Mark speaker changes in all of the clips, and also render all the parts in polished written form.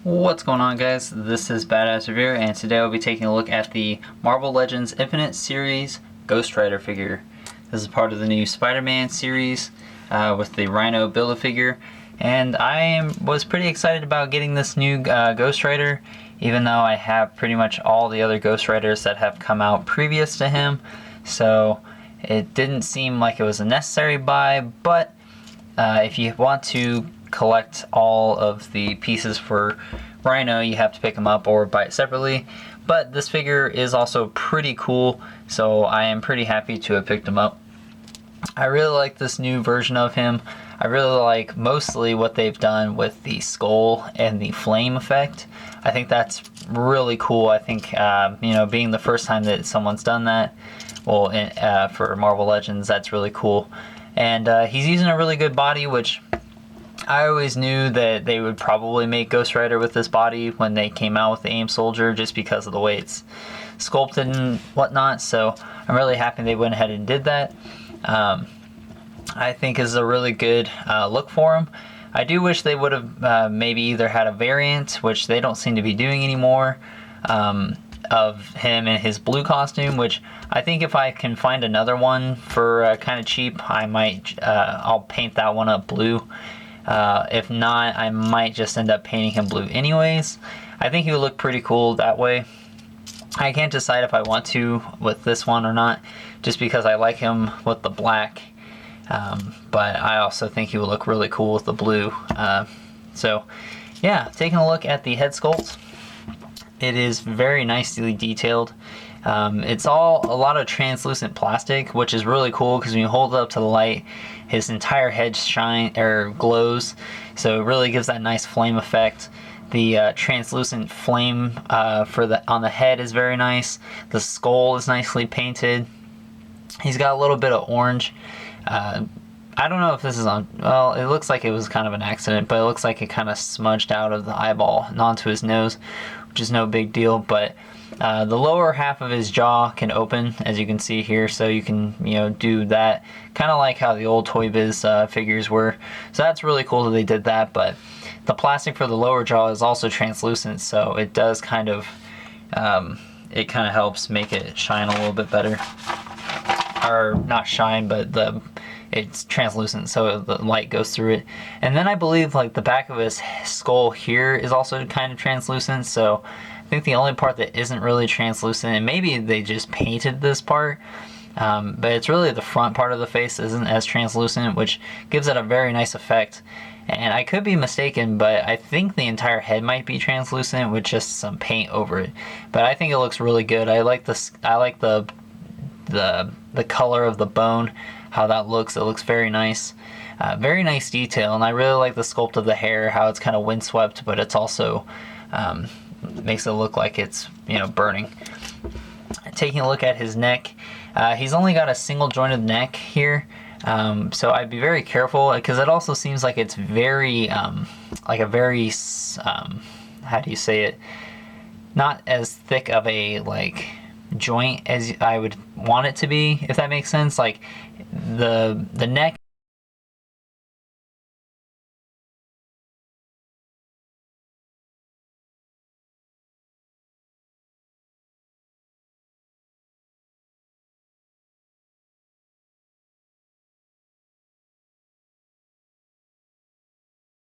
Speaker 1: What's going on, guys? This is Badass Revere, and today I'll be taking a look at the Marvel Legends Infinite Series Ghost Rider figure. This is part of the new Spider-Man series with the Rhino Build-A-Figure, and I was pretty excited about getting this new Ghost Rider, even though I have pretty much all the other Ghost Riders that have come out previous to him, so it didn't seem like it was a necessary buy, but if you want to collect all of the pieces for Rhino, you have to pick them up or buy it separately. But this figure is also pretty cool, so I am pretty happy to have picked him up. I really like this new version of him. I really like mostly what they've done with the skull and the flame effect. I think that's really cool. I think, being the first time that someone's done that, well, for Marvel Legends, that's really cool. And he's using a really good body, which I always knew that they would probably make Ghost Rider with this body when they came out with the AIM Soldier, just because of the way it's sculpted and whatnot. So I'm really happy they went ahead and did that. I think is a really good look for him. I do wish they would have maybe either had a variant, which they don't seem to be doing anymore, of him in his blue costume, which I think if I can find another one for kind of cheap, I might I'll paint that one up blue. If not, I might just end up painting him blue anyways. I think he would look pretty cool that way. I can't decide if I want to with this one or not, just because I like him with the black, but I also think he would look really cool with the blue. So yeah, taking a look at the head sculpt, it is very nicely detailed. It's all a lot of translucent plastic, which is really cool because when you hold it up to the light, his entire head glows, so it really gives that nice flame effect. The translucent flame on the head is very nice. The skull is nicely painted. He's got a little bit of orange. I don't know if this is on, well, it looks like it was kind of an accident, but it looks like it kind of smudged out of the eyeball and onto his nose, which is no big deal. But the lower half of his jaw can open, as you can see here, so you can, do that, kind of like how the old Toy Biz figures were. So that's really cool that they did that, but the plastic for the lower jaw is also translucent, so it does kind of, it kind of helps make it shine a little bit better. Or not shine, but it's translucent, so the light goes through it. And then I believe like the back of his skull here is also kind of translucent, so I think the only part that isn't really translucent, and maybe they just painted this part, but it's really the front part of the face isn't as translucent, which gives it a very nice effect. And I could be mistaken, but I think the entire head might be translucent with just some paint over it. But I think it looks really good. I like this. I like the color of the bone, how that looks. It looks very nice. Very nice detail, and I really like the sculpt of the hair, how it's kind of windswept, but it's also makes it look like it's burning. Taking a look at his neck, he's only got a single jointed neck here, so I'd be very careful, because it also seems like it's very like a very how do you say it, not as thick of a joint as I would want it to be, if that makes sense. Like the neck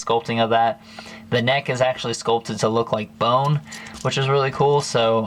Speaker 1: sculpting of that. The neck is actually sculpted to look like bone, which is really cool, so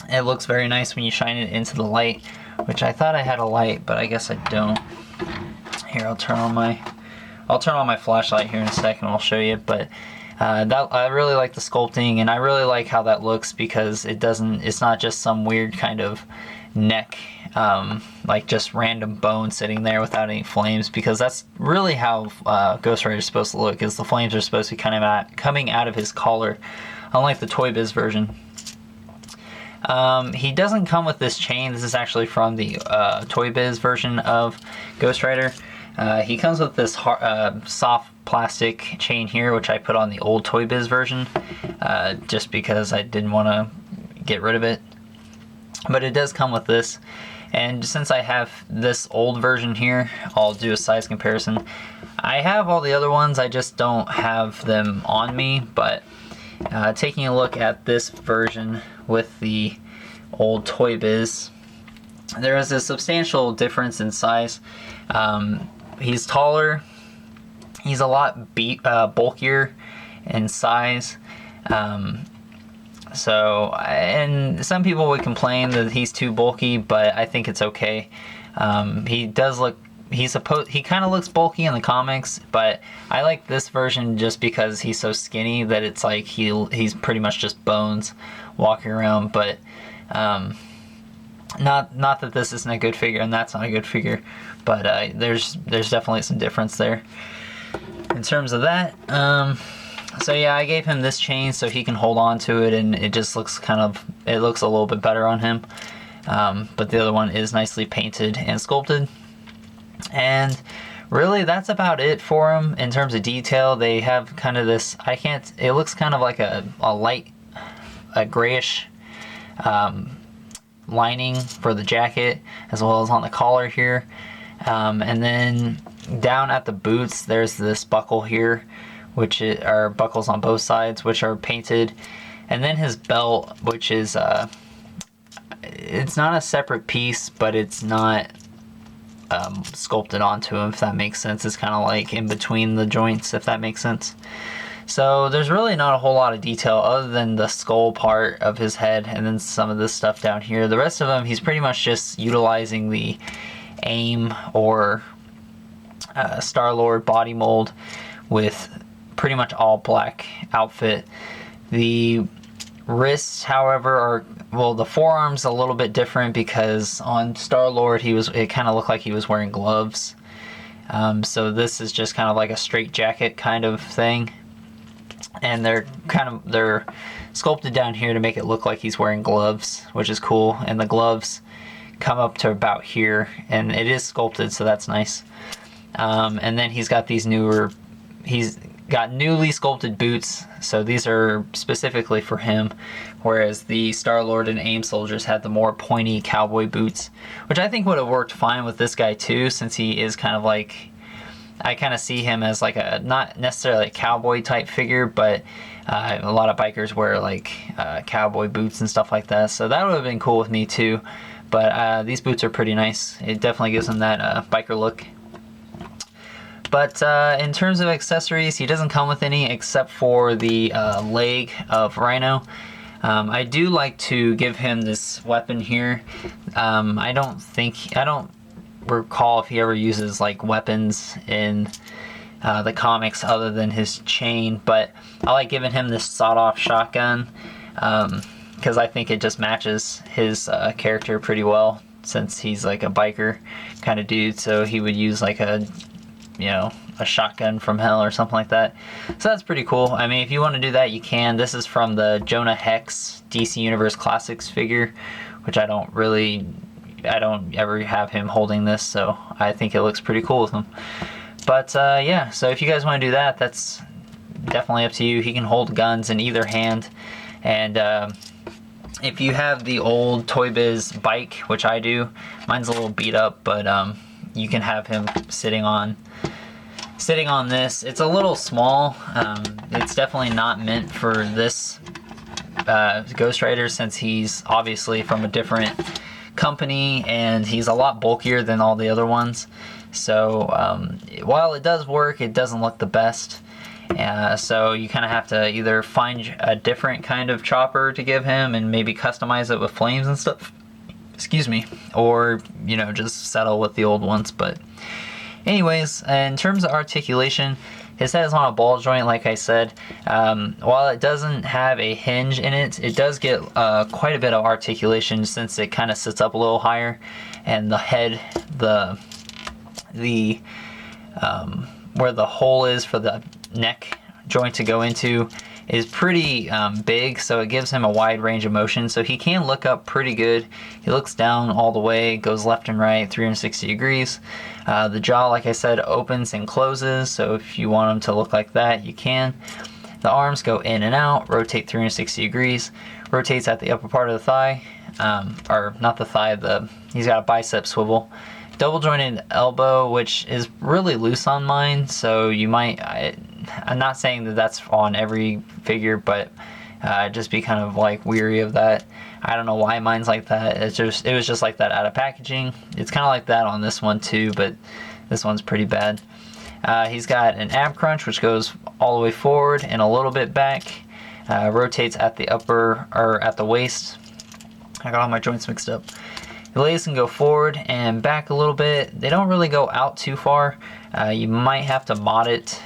Speaker 1: it looks very nice when you shine it into the light, which I thought I had a light, but I guess I don't. Here, I'll turn on my flashlight here in a second. I'll show you, but I really like the sculpting, and I really like how that looks, because it's not just some weird kind of neck, like just random bone sitting there without any flames, because that's really how Ghost Rider is supposed to look, is the flames are supposed to be kind of coming out of his collar, unlike the Toy Biz version. He doesn't come with this chain. This is actually from the Toy Biz version of Ghost Rider. He comes with this soft plastic chain here, which I put on the old Toy Biz version, just because I didn't want to get rid of it. But it does come with this, and since I have this old version here, I'll do a size comparison. I have all the other ones, I just don't have them on me, but taking a look at this version with the old Toy Biz, there is a substantial difference in size. He's taller, he's a lot bulkier in size. And some people would complain that he's too bulky, but I think it's okay. He does look, he kind of looks bulky in the comics, but I like this version just because he's so skinny that it's like he's pretty much just bones walking around. But not that this isn't a good figure and that's not a good figure, but there's definitely some difference there in terms of that. So yeah, I gave him this chain so he can hold on to it, and it just looks it looks a little bit better on him. But the other one is nicely painted and sculpted. And really, that's about it for him in terms of detail. They have kind of this, it looks kind of like a light, a grayish lining for the jacket, as well as on the collar here. And then down at the boots, there's this buckle here, which are buckles on both sides, which are painted. And then his belt, which is, it's not a separate piece, but it's not sculpted onto him, if that makes sense. It's kind of like in between the joints, if that makes sense. So there's really not a whole lot of detail other than the skull part of his head and then some of this stuff down here. The rest of him, he's pretty much just utilizing the AIM or Star-Lord body mold with pretty much all black outfit. The wrists, however, the forearms a little bit different because on Star-Lord it kind of looked like he was wearing gloves. So this is just kind of like a straight jacket kind of thing, and they're sculpted down here to make it look like he's wearing gloves, which is cool. And the gloves come up to about here, and it is sculpted, so that's nice. And then he's got newly sculpted boots, so these are specifically for him, whereas the Star-Lord and AIM soldiers had the more pointy cowboy boots, which I think would have worked fine with this guy too, since he is kind of like, I kind of see him as like a, not necessarily a cowboy type figure, but a lot of bikers wear like cowboy boots and stuff like that, so that would have been cool with me too. But these boots are pretty nice. It definitely gives him that biker look. But in terms of accessories, he doesn't come with any except for the leg of Rhino. I do like to give him this weapon here. I don't recall if he ever uses like weapons in the comics other than his chain, but I like giving him this sawed-off shotgun because I think it just matches his character pretty well, since he's like a biker kind of dude, so he would use like a shotgun from hell or something like that. So that's pretty cool. I mean, if you want to do that, you can. This is from the Jonah Hex DC Universe Classics figure, which I don't ever have him holding this, so I think it looks pretty cool with him. But yeah, so if you guys want to do that, that's definitely up to you. He can hold guns in either hand, and if you have the old Toy Biz bike, which I do, mine's a little beat up, but you can have him sitting on this. It's a little small. It's definitely not meant for this Ghost Rider, since he's obviously from a different company and he's a lot bulkier than all the other ones. So while it does work, it doesn't look the best. So you kind of have to either find a different kind of chopper to give him and maybe customize it with flames and stuff. Excuse me. Or, just settle with the old ones. But anyways, in terms of articulation, his head is on a ball joint, like I said. While it doesn't have a hinge in it, it does get quite a bit of articulation, since it kind of sits up a little higher, and the head, where the hole is for the neck joint to go into, is pretty big, so it gives him a wide range of motion. So he can look up pretty good. He looks down all the way, goes left and right 360 degrees. The jaw, like I said, opens and closes, so if you want him to look like that, you can. The arms go in and out, rotate 360 degrees, rotates at the upper part of the thigh, or not the thigh, he's got a bicep swivel double jointed elbow, which is really loose on mine, so you might, I'm not saying that that's on every figure, but just be kind of like weary of that. I don't know why mine's like that. It was just like that out of packaging. It's kind of like that on this one too, but this one's pretty bad. He's got an ab crunch, which goes all the way forward and a little bit back. Rotates at the upper, or at the waist. I got all my joints mixed up. The legs can go forward and back a little bit. They don't really go out too far. You might have to mod it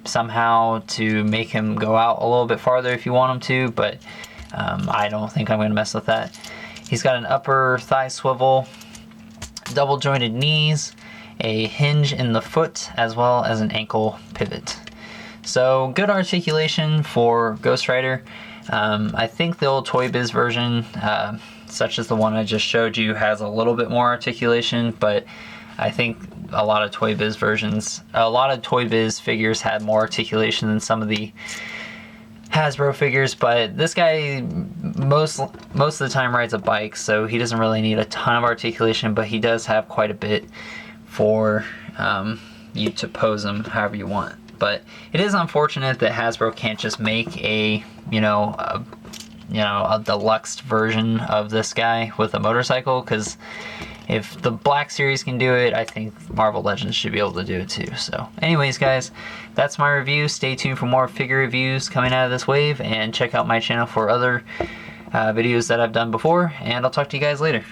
Speaker 1: somehow to make him go out a little bit farther if you want him to, but I don't think I'm going to mess with that. He's got an upper thigh swivel, double jointed knees, a hinge in the foot, as well as an ankle pivot. So good articulation for Ghost Rider. I think the old Toy Biz version, such as the one I just showed you, has a little bit more articulation, but I think a lot of Toy Biz figures had more articulation than some of the Hasbro figures, but this guy most of the time rides a bike, so he doesn't really need a ton of articulation, but he does have quite a bit for you to pose him however you want. But it is unfortunate that Hasbro can't just make a deluxe version of this guy with a motorcycle, because if the Black Series can do it, I think Marvel Legends should be able to do it too. So anyways, guys, that's my review. Stay tuned for more figure reviews coming out of this wave, and check out my channel for other videos that I've done before, and I'll talk to you guys later.